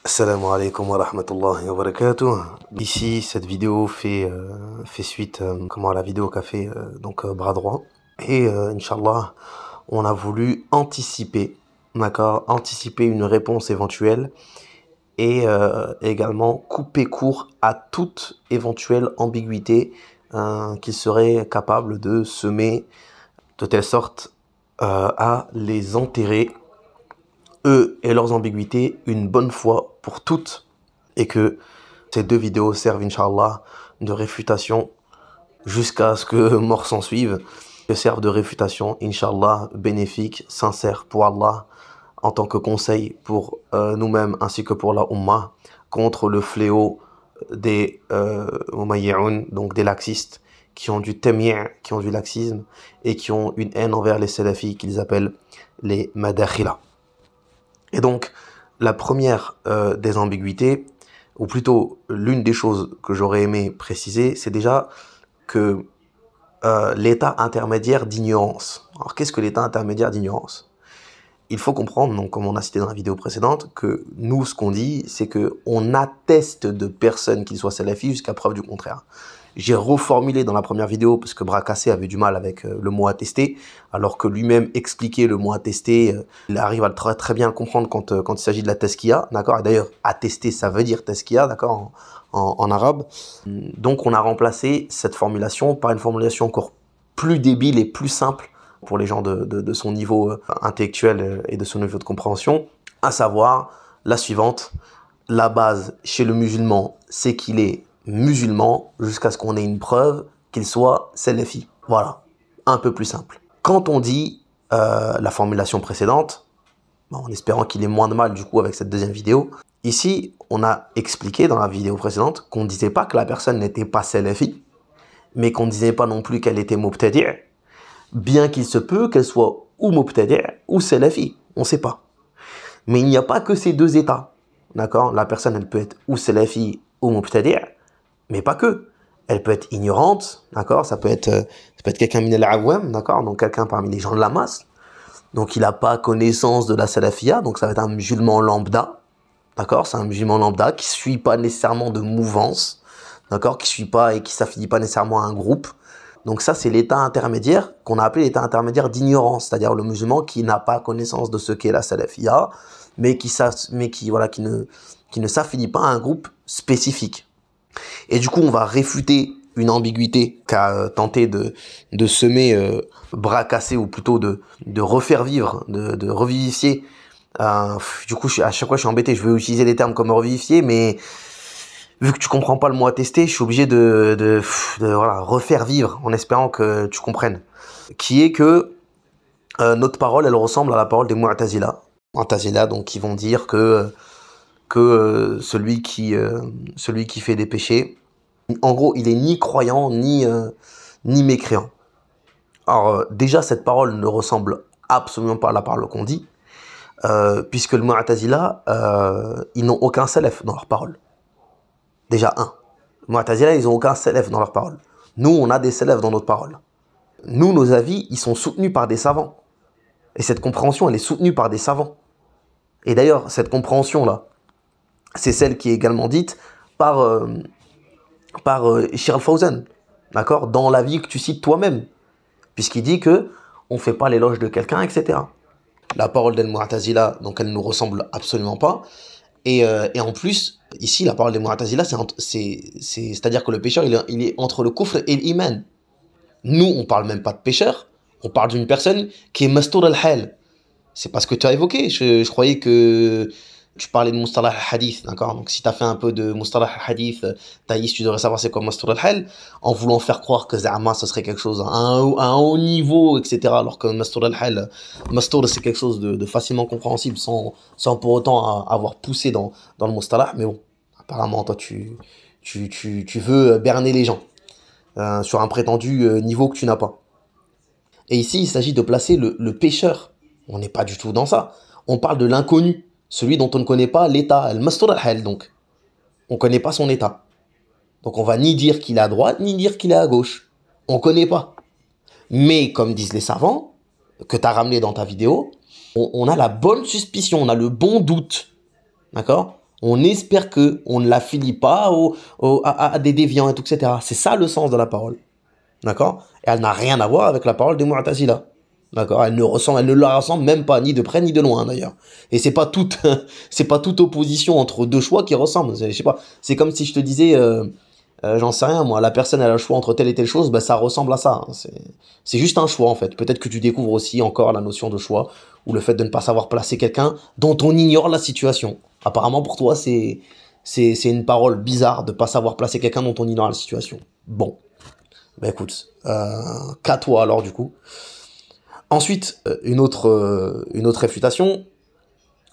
Assalamu alaikum wa rahmatullahi wa barakatuh. Ici, cette vidéo fait suite à la vidéo qu'a fait bras droit. Et Inch'Allah, on a voulu anticiper, d'accord, anticiper une réponse éventuelle et également couper court à toute éventuelle ambiguïté qu'il serait capable de semer de telle sorte à les enterrer eux et leurs ambiguïtés une bonne fois pour toutes, et que ces deux vidéos servent, Inch'Allah, de réfutation jusqu'à ce que mort s'en suive, que servent de réfutation, Inch'Allah, bénéfique, sincère pour Allah, en tant que conseil pour nous-mêmes ainsi que pour la Ummah, contre le fléau des Umayyi'un, donc des laxistes, qui ont du tamiy', qui ont du laxisme, et qui ont une haine envers les salafis qu'ils appellent les madakhila. Et donc, la première des ambiguïtés, ou plutôt l'une des choses que j'aurais aimé préciser, c'est déjà que l'état intermédiaire d'ignorance. Alors, qu'est-ce que l'état intermédiaire d'ignorance? Il faut comprendre, donc, comme on a cité dans la vidéo précédente, que nous, ce qu'on dit, c'est qu'on atteste de personnes qui soient salafis jusqu'à preuve du contraire. J'ai reformulé dans la première vidéo parce que Brakassé avait du mal avec le mot attester, alors que lui-même expliquait le mot attester. Il arrive à très, très bien le comprendre quand il s'agit de la tazkiya, d'accord. Et d'ailleurs, attester, ça veut dire tazkiya, d'accord, en arabe. Donc, on a remplacé cette formulation par une formulation encore plus débile et plus simple pour les gens de son niveau intellectuel et de son niveau de compréhension, à savoir la suivante: la base chez le musulman, c'est qu'il est musulman jusqu'à ce qu'on ait une preuve qu'il soit salafi. Voilà, un peu plus simple. Quand on dit la formulation précédente, en espérant qu'il ait moins de mal du coup avec cette deuxième vidéo, ici on a expliqué dans la vidéo précédente qu'on ne disait pas que la personne n'était pas salafi, mais qu'on ne disait pas non plus qu'elle était mubtadi', bien qu'il se peut qu'elle soit ou mubtadi' ou salafi, on ne sait pas. Mais il n'y a pas que ces deux états, d'accord. La personne, elle peut être ou salafi ou mubtadi', mais pas que. Elle peut être ignorante, d'accord. Ça peut être quelqu'un min al-awwam, d'accord, donc quelqu'un parmi les gens de la masse. Donc il n'a pas connaissance de la salafia, donc ça va être un musulman lambda, d'accord. C'est un musulman lambda qui suit pas nécessairement de mouvance, d'accord, qui suit pas et qui s'affilie pas nécessairement à un groupe. Donc ça, c'est l'état intermédiaire qu'on a appelé l'état intermédiaire d'ignorance, c'est-à-dire le musulman qui n'a pas connaissance de ce qu'est la salafia, mais qui ne s'affilie pas à un groupe spécifique. Et du coup, on va réfuter une ambiguïté qu'a tenté de semer Brakassé, ou plutôt de refaire vivre, de revivifier. Du coup, à chaque fois, je suis embêté. Je veux utiliser des termes comme revivifier, mais vu que tu comprends pas le mot attester, je suis obligé de refaire vivre en espérant que tu comprennes. Qui est que notre parole, elle ressemble à la parole des Mu'tazila. Mu'tazila, donc, qui vont dire que celui qui fait des péchés, en gros, il est ni croyant ni mécréant. Alors déjà, cette parole ne ressemble absolument pas à la parole qu'on dit, puisque le Mu'tazila, ils n'ont aucun salaf dans leur parole. Déjà un. Le Mu'tazila, ils n'ont aucun salaf dans leur parole. Nous, on a des salafs dans notre parole. Nous, nos avis, ils sont soutenus par des savants. Et cette compréhension, elle est soutenue par des savants. Et d'ailleurs, cette compréhension-là, c'est celle qui est également dite par Sheikh Al-Fawzan, d'accord, dans l'avis que tu cites toi-même, puisqu'il dit que on fait pas l'éloge de quelqu'un, etc. La parole d'Al Mu'tazila, donc elle nous ressemble absolument pas, et en plus, ici, la parole des Mu'tazila, c'est-à-dire que le pécheur, il est entre le kufr et l'iman. Nous, on parle même pas de pécheur, on parle d'une personne qui est mastour al-hal. C'est pas ce que tu as évoqué. Je croyais que tu parlais de Mustalah al-Hadith, d'accord. Donc si tu as fait un peu de Mustalah al-Hadith, Thaïs, tu devrais savoir c'est quoi Mastour al-Hal, en voulant faire croire que Zama, ce serait quelque chose à un haut niveau, etc. Alors que Mastour al-Hal, Mastour, c'est quelque chose de facilement compréhensible sans pour autant avoir poussé dans le Mustalah. Mais bon, apparemment, toi, tu veux berner les gens sur un prétendu niveau que tu n'as pas. Et ici, il s'agit de placer le pécheur. On n'est pas du tout dans ça. On parle de l'inconnu, celui dont on ne connaît pas l'état, al-mastur al-hal, donc. On ne connaît pas son état. Donc on va ni dire qu'il est à droite, ni dire qu'il est à gauche. On ne connaît pas. Mais, comme disent les savants, que tu as ramené dans ta vidéo, on a la bonne suspicion, on a le bon doute. D'accord? On espère que on ne l'affilie pas à des déviants et tout, etc. C'est ça le sens de la parole. D'accord? Et elle n'a rien à voir avec la parole des Mu'tazila. D'accord? Elle ne la ressemble même pas, ni de près ni de loin d'ailleurs. Et c'est pas toute, c'est pas toute opposition entre deux choix qui ressemblent. Je sais pas. C'est comme si je te disais, j'en sais rien moi, la personne elle a le choix entre telle et telle chose, bah ça ressemble à ça. Hein. C'est juste un choix en fait. Peut-être que tu découvres aussi encore la notion de choix ou le fait de ne pas savoir placer quelqu'un dont on ignore la situation. Apparemment pour toi c'est une parole bizarre de pas savoir placer quelqu'un dont on ignore la situation. Bon. Ben écoute, qu'à toi alors du coup. Ensuite, une autre réfutation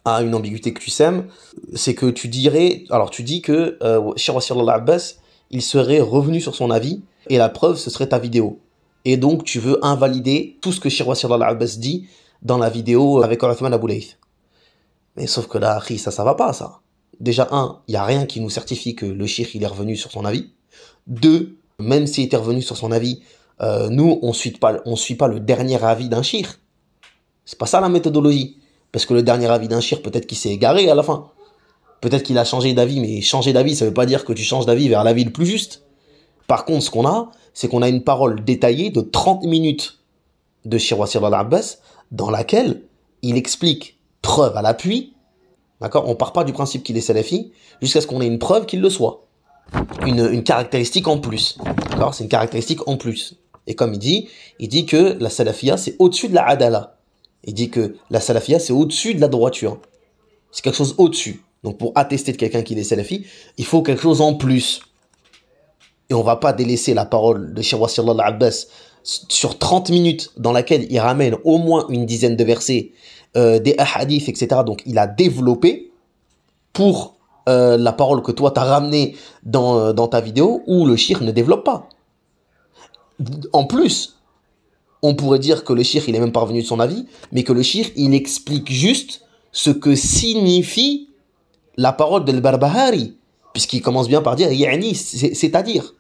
à une ambiguïté que tu sèmes, c'est que tu dirais, alors tu dis que Cheikh Wassir Abbas, il serait revenu sur son avis, et la preuve ce serait ta vidéo. Et donc tu veux invalider tout ce que Cheikh Wassir Abbas dit dans la vidéo avec Othman Abou Layth. Mais sauf que là, ça va pas ça. Déjà, il n'y a rien qui nous certifie que le Cheikh il est revenu sur son avis. Deux, même s'il était revenu sur son avis, nous, on suit pas le dernier avis d'un cheikh. C'est pas ça la méthodologie. Parce que le dernier avis d'un cheikh, peut-être qu'il s'est égaré à la fin. Peut-être qu'il a changé d'avis, mais changer d'avis, ça veut pas dire que tu changes d'avis vers l'avis le plus juste. Par contre, ce qu'on a, c'est qu'on a une parole détaillée de 30 minutes de Cheikh Wassir Abbas, dans laquelle il explique, preuve à l'appui, d'accord, on part pas du principe qu'il est salafi, jusqu'à ce qu'on ait une preuve qu'il le soit. Une caractéristique en plus. D'accord, c'est une caractéristique en plus. Et comme il dit que la salafia c'est au-dessus de la adala. Il dit que la salafia c'est au-dessus de la droiture. C'est quelque chose au-dessus. Donc pour attester de quelqu'un qui est salafi, il faut quelque chose en plus. Et on va pas délaisser la parole de Cheikh Wassir Abbas sur 30 minutes dans laquelle il ramène au moins une dizaine de versets, des hadiths, etc. Donc il a développé pour la parole que toi t'as ramenée dans ta vidéo où le cheikh ne développe pas. En plus, on pourrait dire que le cheikh il est même pas revenu de son avis, mais que le cheikh il explique juste ce que signifie la parole de l'Barbahari, puisqu'il commence bien par dire yani, c'est-à-dire.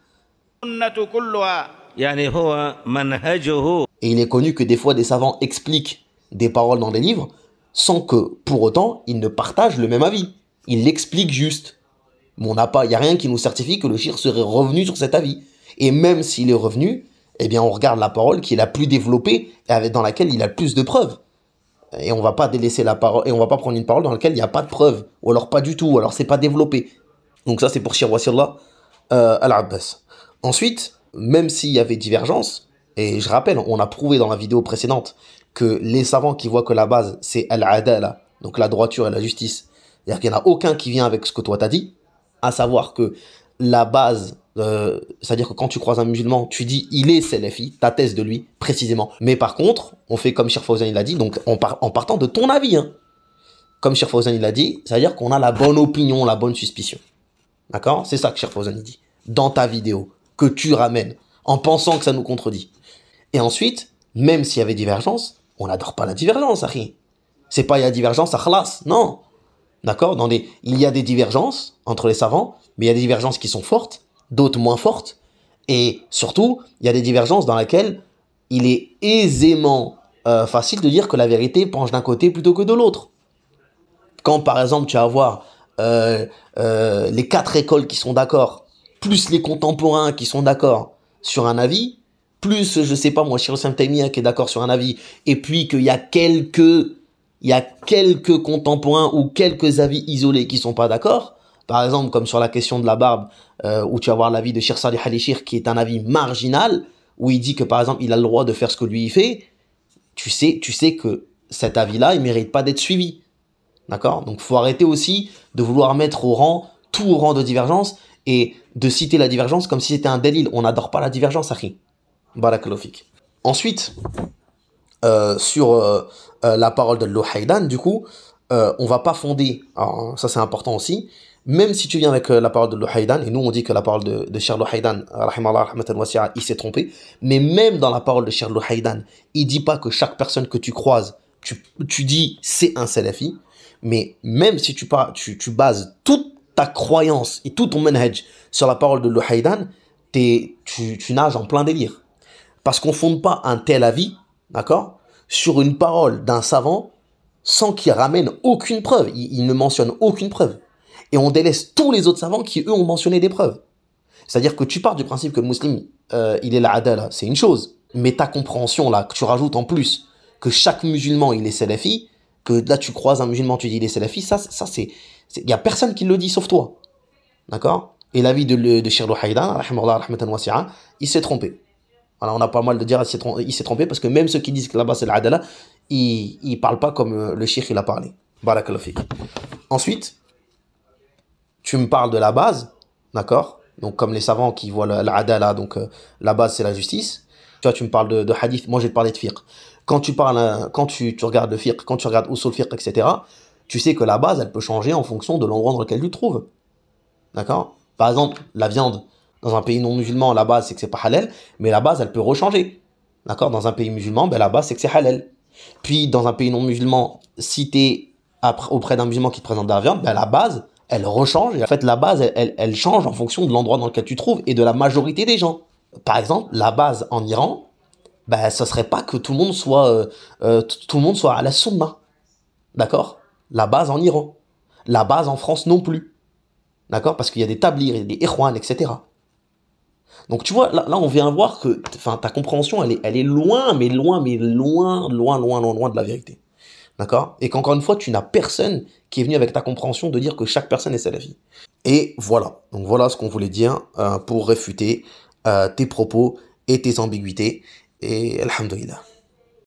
Et il est connu que des fois des savants expliquent des paroles dans des livres sans que pour autant ils ne partagent le même avis. Ils l'expliquent juste. Mais il n'y a rien qui nous certifie que le cheikh serait revenu sur cet avis. Et même s'il est revenu, eh bien on regarde la parole qui est la plus développée et dans laquelle il a le plus de preuves. Et on va pas délaisser la parole, et on va pas prendre une parole dans laquelle il n'y a pas de preuves, ou alors pas du tout, ou alors c'est pas développé. Donc ça c'est pour Cheikh Wassir Al-Abbas. Ensuite, même s'il y avait divergence, et je rappelle, on a prouvé dans la vidéo précédente que les savants qui voient que la base c'est Al-Adala, donc la droiture et la justice, c'est-à-dire qu'il n'y en a aucun qui vient avec ce que toi t'as dit, à savoir que la base, c'est-à-dire que quand tu croises un musulman, tu dis il est salafi, t'attestes de lui précisément. Mais par contre, on fait comme Cheikh Fawzan il a dit, donc en partant de ton avis, hein. Comme Cheikh Fawzan il a dit, c'est-à-dire qu'on a la bonne opinion, la bonne suspicion. D'accord? C'est ça que Cheikh Fawzan il dit dans ta vidéo que tu ramènes en pensant que ça nous contredit. Et ensuite, même s'il y avait divergence, on n'adore pas la divergence, Harry. C'est pas il y a divergence, ça khlas, non. D'accord? Il y a des divergences entre les savants, mais il y a des divergences qui sont fortes, d'autres moins fortes, et surtout, il y a des divergences dans lesquelles il est aisément facile de dire que la vérité penche d'un côté plutôt que de l'autre. Quand par exemple tu vas voir les 4 écoles qui sont d'accord, plus les contemporains qui sont d'accord sur un avis, plus, je sais pas moi, Cheikh Islam Taymiyya qui est d'accord sur un avis, et puis qu'il y a quelques contemporains ou quelques avis isolés qui sont pas d'accord, par exemple comme sur la question de la barbe, où tu vas voir l'avis de Cheikh Salih Al-Ishir qui est un avis marginal, où il dit que par exemple il a le droit de faire ce que lui il fait, tu sais que cet avis-là il mérite pas d'être suivi. D'accord? Donc faut arrêter aussi de vouloir mettre tout au rang de divergence et de citer la divergence comme si c'était un dalil. On n'adore pas la divergence, akhi. Barakallahu fik. Ensuite, sur la parole de Louhaydan, du coup, on va pas fonder, alors ça c'est important aussi, même si tu viens avec la parole de Louhaydan, et nous on dit que la parole de Cheikh Louhaydan, rahimallah rahmatan wasi'a, il s'est trompé, mais même dans la parole de Cheikh Louhaydan, il dit pas que chaque personne que tu croises, tu dis c'est un salafi, mais même si tu bases toute ta croyance et tout ton manhaj sur la parole de Louhaydan, tu nages en plein délire. Parce qu'on fonde pas un tel avis, d'accord, sur une parole d'un savant sans qu'il ramène aucune preuve. Il ne mentionne aucune preuve. Et on délaisse tous les autres savants qui, eux, ont mentionné des preuves. C'est-à-dire que tu pars du principe que le musulman, il est l'adala, c'est une chose. Mais ta compréhension, là, que tu rajoutes en plus, que chaque musulman, il est salafi, que là, tu croises un musulman, tu dis il est salafi, ça c'est... Il n'y a personne qui le dit sauf toi. D'accord? Et l'avis de Cheikh Louhaïda, rahimahullah, rahmatan wasi'a, il s'est trompé. Alors, on a pas mal de dire il s'est trompé, parce que même ceux qui disent que là-bas, c'est l'adala, ils parlent pas comme le cheikh, il a parlé. Barakallahu fik. Ensuite, tu me parles de la base, d'accord? Donc, comme les savants qui voient l'adala, donc la base, c'est la justice. Tu vois, tu me parles de hadith, moi, je vais te parler de fiqh. Quand tu parles, quand tu regardes le fiqh, quand tu regardes usul fiqh, etc., tu sais que la base, elle peut changer en fonction de l'endroit dans lequel tu te trouves. D'accord? Par exemple, la viande, dans un pays non musulman, la base, c'est que c'est pas halal, mais la base, elle peut rechanger. D'accord? Dans un pays musulman, ben, la base, c'est que c'est halal. Puis, dans un pays non musulman, si t'es auprès d'un musulman qui te présente de la viande, ben, la base, elle rechange. Et en fait, la base, elle change en fonction de l'endroit dans lequel tu te trouves et de la majorité des gens. Par exemple, la base en Iran, ben, ce serait pas que tout le monde soit, tout le monde soit à la sunna. D'accord? La base en Iran. La base en France non plus. D'accord? Parce qu'il y a des tablirs, il y a des ikhwan, etc. Donc tu vois, là on vient voir que ta compréhension, elle est loin, mais loin, loin de la vérité. D'accord? Et qu'encore une fois, tu n'as personne qui est venu avec ta compréhension de dire que chaque personne est salafi. Et voilà. Donc voilà ce qu'on voulait dire pour réfuter tes propos et tes ambiguïtés. Et alhamdoulilah.